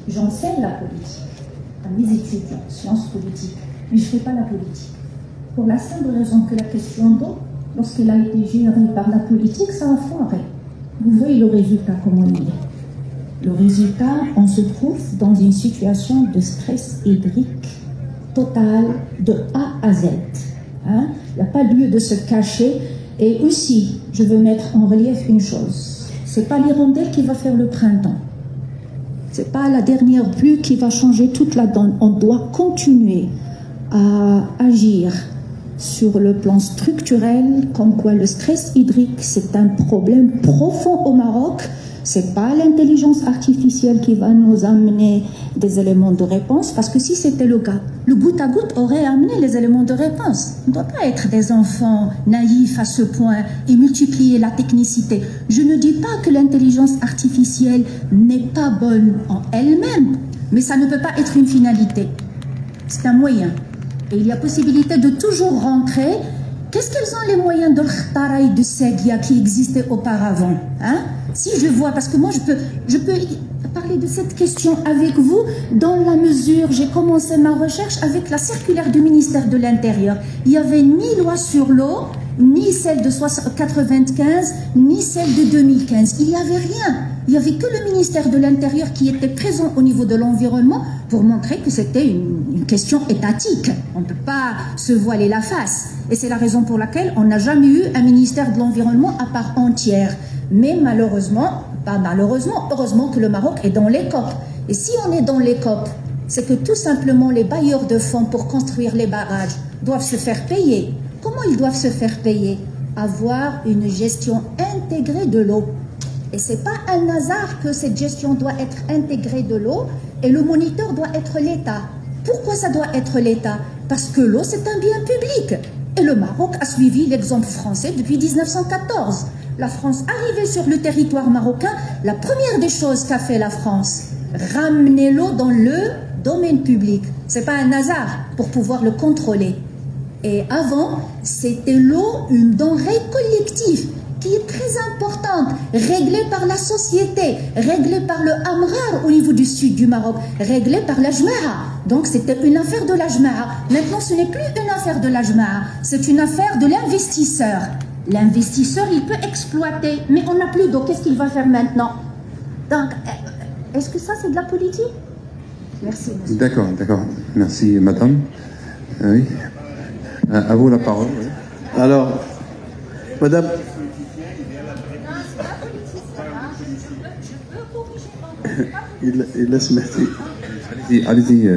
J'enseigne la politique à mes étudiants, sciences politiques, mais je ne fais pas la politique. Pour la simple raison que la question d'eau, lorsqu'elle a été gérée par la politique, ça a foiré. Vous voyez le résultat, comment il est. Le résultat, on se trouve dans une situation de stress hydrique total de A à Z. Hein? Il n'y a pas lieu de se cacher. Et aussi, je veux mettre en relief une chose. Ce n'est pas l'hirondelle qui va faire le printemps. Ce n'est pas la dernière pluie qui va changer toute la donne. On doit continuer à agir sur le plan structurel, comme quoi le stress hydrique, c'est un problème profond au Maroc. Ce n'est pas l'intelligence artificielle qui va nous amener des éléments de réponse, parce que si c'était le cas, le goutte à goutte aurait amené les éléments de réponse. On ne doit pas être des enfants naïfs à ce point et multiplier la technicité. Je ne dis pas que l'intelligence artificielle n'est pas bonne en elle-même, mais ça ne peut pas être une finalité. C'est un moyen. Et il y a possibilité de toujours rentrer. Qu'est-ce qu'ils ont les moyens de l'Khtara et de Segia qui existaient auparavant, hein? Si je vois, parce que moi je peux parler de cette question avec vous dans la mesure, j'ai commencé ma recherche avec la circulaire du ministère de l'Intérieur. Il n'y avait ni loi sur l'eau, ni celle de 1995, ni celle de 2015. Il n'y avait rien. Il n'y avait que le ministère de l'Intérieur qui était présent au niveau de l'environnement pour montrer que c'était une question étatique. On ne peut pas se voiler la face. Et c'est la raison pour laquelle on n'a jamais eu un ministère de l'Environnement à part entière. Mais malheureusement, pas malheureusement, heureusement que le Maroc est dans les COP. Et si on est dans les COP, c'est que tout simplement les bailleurs de fonds pour construire les barrages doivent se faire payer. Comment ils doivent se faire payer? Avoir une gestion intégrée de l'eau. Et ce n'est pas un hasard que cette gestion doit être intégrée de l'eau et le moniteur doit être l'État. Pourquoi ça doit être l'État? Parce que l'eau, c'est un bien public. Et le Maroc a suivi l'exemple français depuis 1914. La France, arrivée sur le territoire marocain, la première des choses qu'a fait la France, ramener l'eau dans le domaine public. Ce n'est pas un hasard pour pouvoir le contrôler. Et avant, c'était l'eau, une denrée collective qui est très importante, réglée par la société, réglée par le Amrar au niveau du sud du Maroc, réglée par la Jma'a. Donc c'était une affaire de la Jma'a. Maintenant, ce n'est plus une affaire de la Jma'a, c'est une affaire de l'investisseur. L'investisseur, il peut exploiter, mais on n'a plus d'eau. Qu'est-ce qu'il va faire maintenant? Donc, est-ce que ça, c'est de la politique? Merci. D'accord, d'accord. Merci, madame. Oui. À vous la parole. Oui. Alors, madame... Il laisse merci. Allez-y,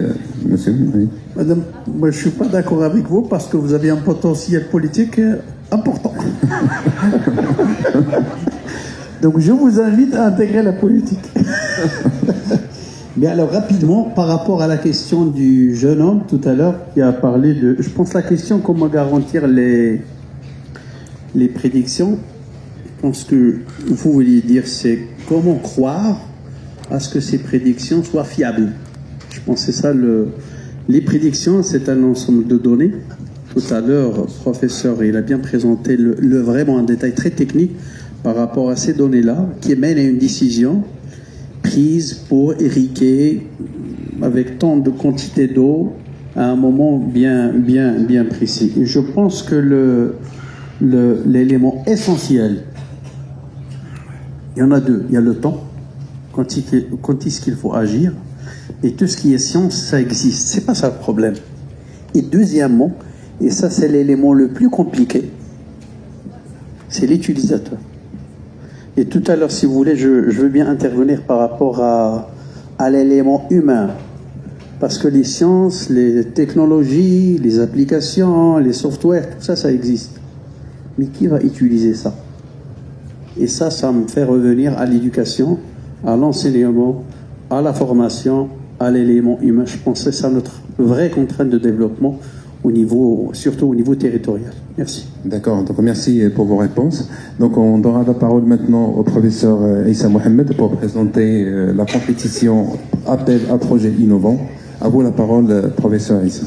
monsieur. Oui. Madame, moi je ne suis pas d'accord avec vous parce que vous avez un potentiel politique important. Donc je vous invite à intégrer la politique. Mais alors rapidement, par rapport à la question du jeune homme tout à l'heure qui a parlé de... Je pense la question comment garantir les prédictions, je pense que vous vouliez dire c'est comment croire à ce que ces prédictions soient fiables. Je pense que c'est ça les prédictions, c'est un ensemble de données. Tout à l'heure, le professeur, il a bien présenté vraiment un détail très technique par rapport à ces données-là, qui mènent à une décision prise pour irriguer avec tant de quantité d'eau à un moment bien précis. Et je pense que l'élément essentiel, il y en a deux. Il y a le temps, quand est-ce qu'il faut agir, et tout ce qui est science, ça existe. C'est pas ça le problème. Et deuxièmement, et ça c'est l'élément le plus compliqué, c'est l'utilisateur. Et tout à l'heure, si vous voulez, je veux bien intervenir par rapport à l'élément humain. Parce que les sciences, les technologies, les applications, les softwares, tout ça, ça existe. Mais qui va utiliser ça? Et ça me fait revenir à l'éducation, à l'enseignement, à la formation, à l'élément humain. Je pense que c'est ça notre vraie contrainte de développement, surtout au niveau territorial. Merci. D'accord, donc merci pour vos réponses. Donc on donnera la parole maintenant au professeur Issa Mohamed pour présenter la compétition Appel à projet innovant. À vous la parole, professeur Issa.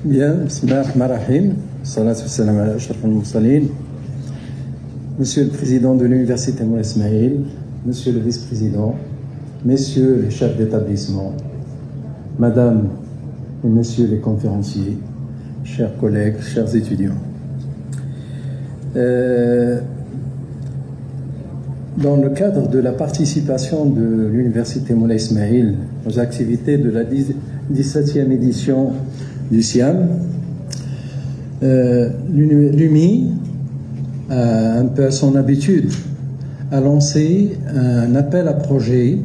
Bien, bismillah ar-Rahman ar-Rahim, salatu wassalam ala ashraf al-mursalin. Monsieur le Président de l'Université Moulay Ismaïl, Monsieur le Vice-Président, Messieurs les chefs d'établissement, Madame et Messieurs les conférenciers, chers collègues, chers étudiants. Dans le cadre de la participation de l'Université Moulay Ismaïl aux activités de la 17e édition du SIAM, l'UMI, un peu à son habitude, a lancé un appel à projet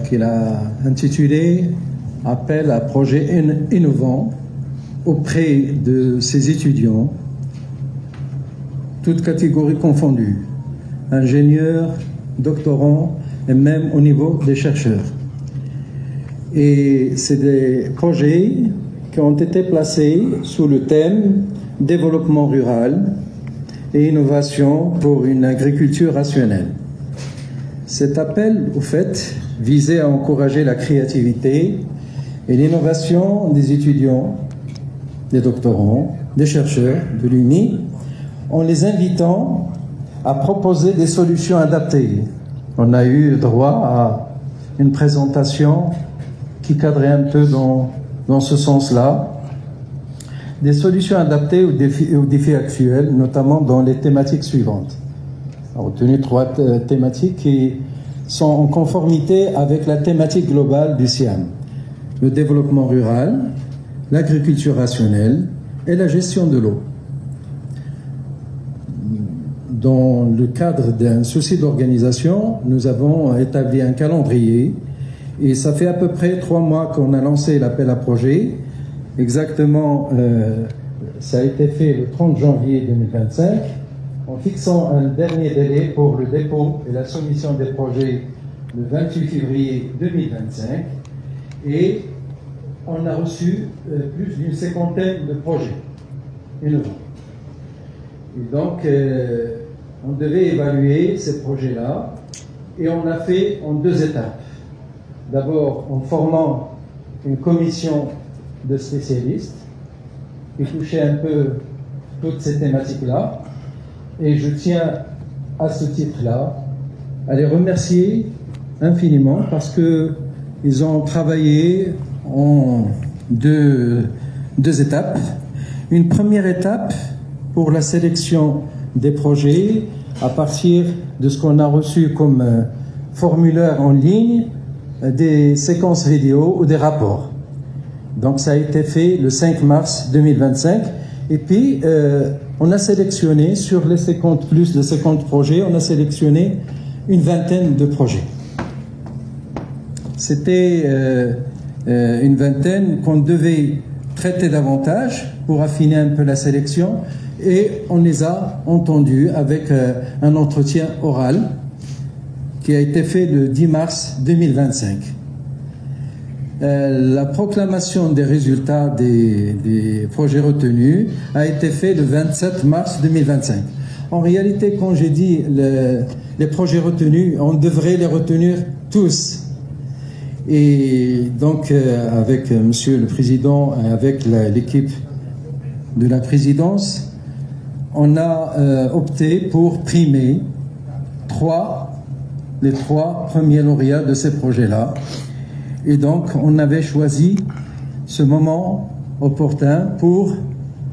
qu'il a intitulé « Appel à projet innovant » auprès de ses étudiants, toutes catégories confondues, ingénieurs, doctorants et même au niveau des chercheurs. Et c'est des projets qui ont été placés sous le thème « Développement rural et innovation pour une agriculture rationnelle ». Cet appel, au fait, visait à encourager la créativité et l'innovation des étudiants, des doctorants, des chercheurs de l'UMI, en les invitant à proposer des solutions adaptées. On a eu droit à une présentation qui cadrait un peu dans ce sens-là. Des solutions adaptées aux défis actuels, notamment dans les thématiques suivantes. On a retenu 3 thématiques qui sont en conformité avec la thématique globale du SIAM. Le développement rural, l'agriculture rationnelle et la gestion de l'eau. Dans le cadre d'un souci d'organisation, nous avons établi un calendrier et ça fait à peu près 3 mois qu'on a lancé l'appel à projet. Exactement, ça a été fait le 30 janvier 2025, en fixant un dernier délai pour le dépôt et la soumission des projets le 28 février 2025. Et on a reçu plus d'une 50aine de projets innovants. Et donc, on devait évaluer ces projets-là et on l'a fait en 2 étapes. D'abord, en formant une commission de spécialistes qui touchait un peu toutes ces thématiques-là. Et je tiens à ce titre-là à les remercier infiniment parce qu'ils ont travaillé en deux étapes. Une première étape pour la sélection des projets à partir de ce qu'on a reçu comme formulaire en ligne, des séquences vidéo ou des rapports. Donc ça a été fait le 5 mars 2025 et puis on a sélectionné sur les 50 plus de 50 projets, on a sélectionné une 20aine de projets. C'était une 20aine qu'on devait traiter davantage pour affiner un peu la sélection et on les a entendus avec un entretien oral qui a été fait le 10 mars 2025. La proclamation des résultats des projets retenus a été faite le 27 mars 2025. En réalité, quand j'ai dit les projets retenus, on devrait les retenir tous. Et donc, avec Monsieur le Président, avec l'équipe de la présidence, on a opté pour primer les 3 premiers lauréats de ces projets-là. Et donc, on avait choisi ce moment opportun pour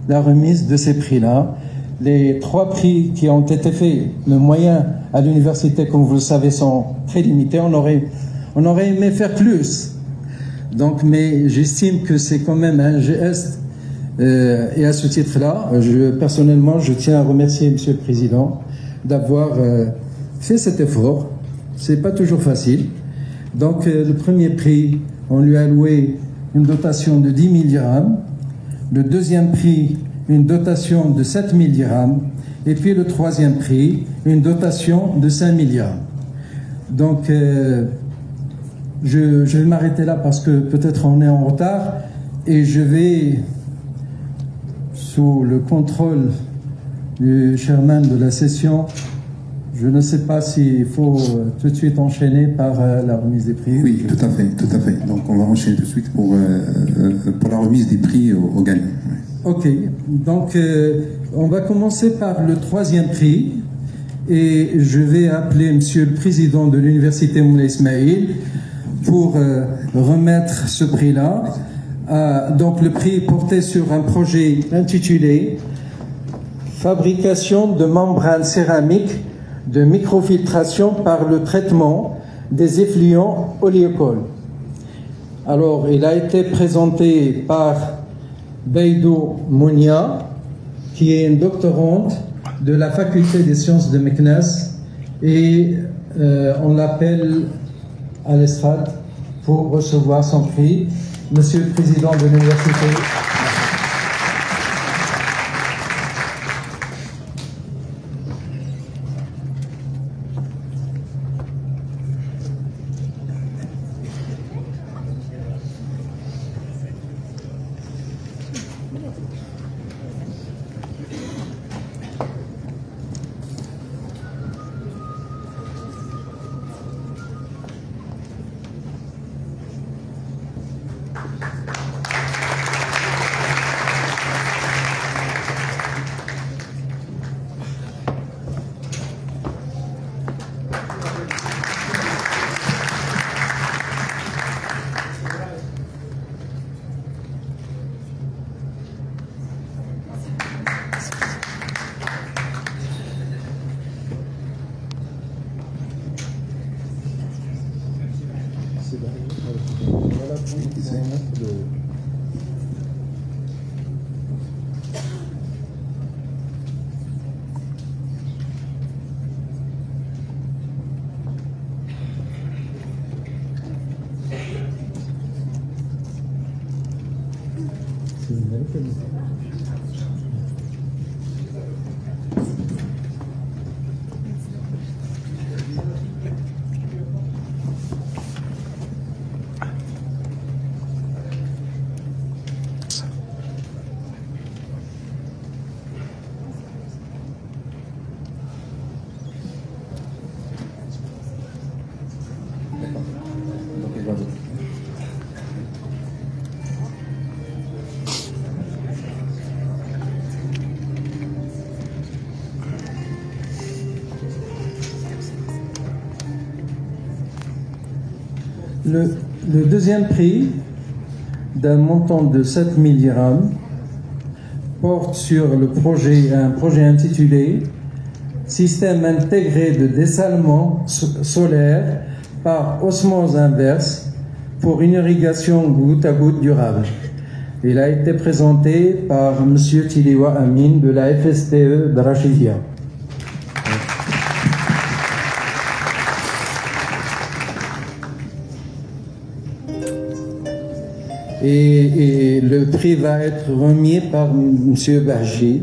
la remise de ces prix-là. Les 3 prix qui ont été faits, le moyen à l'université, comme vous le savez, sont très limités. On aurait aimé faire plus. Donc, mais j'estime que c'est quand même un geste. Et à ce titre-là, personnellement, je tiens à remercier Monsieur le Président d'avoir fait cet effort. C'est pas toujours facile. Donc, le premier prix, on lui a alloué une dotation de 10 000 dirhams. Le deuxième prix, une dotation de 7 000 dirhams. Et puis le troisième prix, une dotation de 5 000 dirhams. Donc, je vais m'arrêter là parce que peut-être on est en retard. Et je vais, sous le contrôle du chairman de la session, je ne sais pas s'il faut tout de suite enchaîner par la remise des prix. Oui, tout à fait, tout à fait. Donc on va enchaîner tout de suite pour la la remise des prix aux gagnants. Ok, donc on va commencer par le 3e prix et je vais appeler Monsieur le Président de l'Université Moulay Ismaïl pour remettre ce prix-là. Donc le prix portait sur un projet intitulé « Fabrication de membranes céramiques de microfiltration par le traitement des effluents oléocoles ». Alors, il a été présenté par Beidou Mounia, qui est une doctorante de la faculté des sciences de Meknès, et on l'appelle à l'estrade pour recevoir son prix. Monsieur le Président de l'Université. Le 2e prix, d'un montant de 7 000 dirhams, porte sur un projet intitulé « Système intégré de dessalement solaire par osmose inverse pour une irrigation goutte à goutte durable ». Il a été présenté par M. Tiliwa Amin de la FSTE de Rachidia. Et le prix va être remis par M. Berger.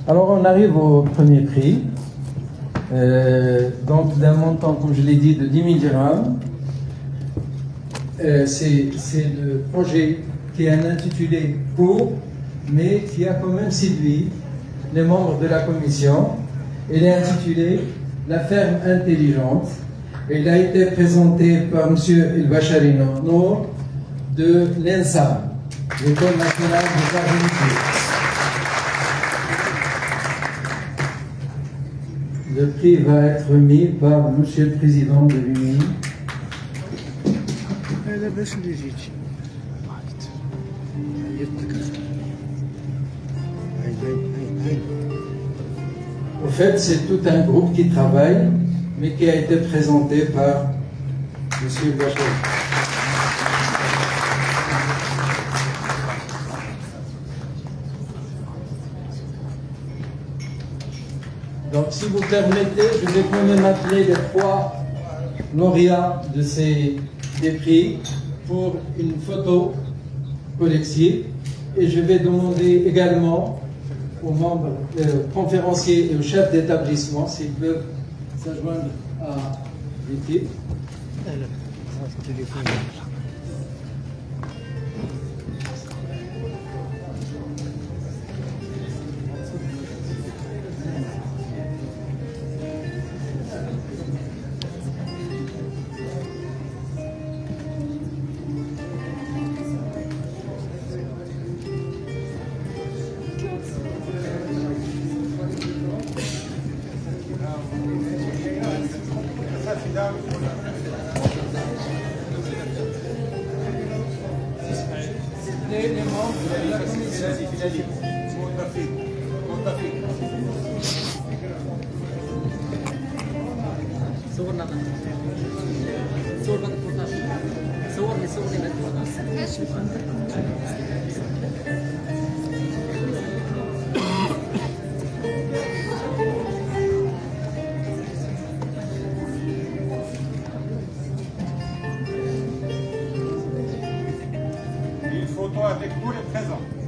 Alors on arrive au premier prix, donc d'un montant, comme je l'ai dit, de 10 000 dirhams. C'est le projet qui est un intitulé court, mais qui a quand même séduit les membres de la commission. Il est intitulé « La ferme intelligente ». Il a été présenté par M. El-Bachari Nour de l'ENSA, l'École nationale des arts et métiers. Le prix va être remis par M. le Président de l'UNI. Au fait, c'est tout un groupe qui travaille, mais qui a été présenté par M. Bachar. Donc, si vous permettez, je vais quand même appeler lauréats de des prix pour une photo collective. Et je vais demander également aux membres conférenciers et aux chefs d'établissement s'ils peuvent s'adjoindre à l'équipe. Une photo avec tous les présents.